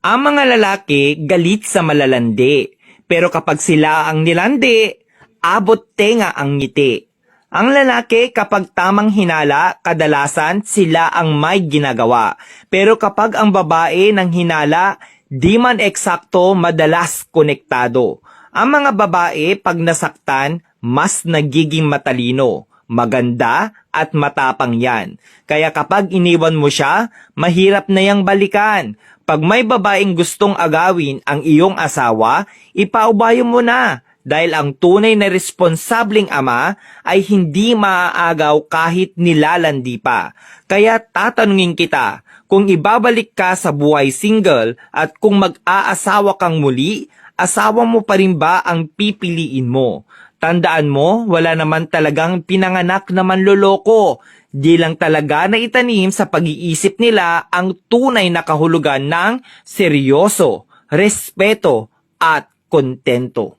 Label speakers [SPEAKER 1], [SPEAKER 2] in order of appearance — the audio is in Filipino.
[SPEAKER 1] Ang mga lalaki galit sa malalandi, pero kapag sila ang nilandi, abot tenga ang ngiti. Ang lalaki kapag tamang hinala, kadalasan sila ang may ginagawa. Pero kapag ang babae ng hinala, di man eksakto, madalas konektado. Ang mga babae pag nasaktan, mas nagiging matalino, maganda at matapang yan. Kaya kapag iniwan mo siya, mahirap na yang balikan. Pag may babaeng gustong agawin ang iyong asawa, ipaubayo mo na. Dahil ang tunay na responsableng ama ay hindi maaagaw kahit nilalandi pa. Kaya tatanungin kita, kung ibabalik ka sa buhay single at kung mag-aasawa kang muli, asawa mo pa rin ba ang pipiliin mo? Tandaan mo, wala naman talagang pinanganak na manloloko. Di lang talaga na itanim sa pag-iisip nila ang tunay na kahulugan ng seryoso, respeto at kontento.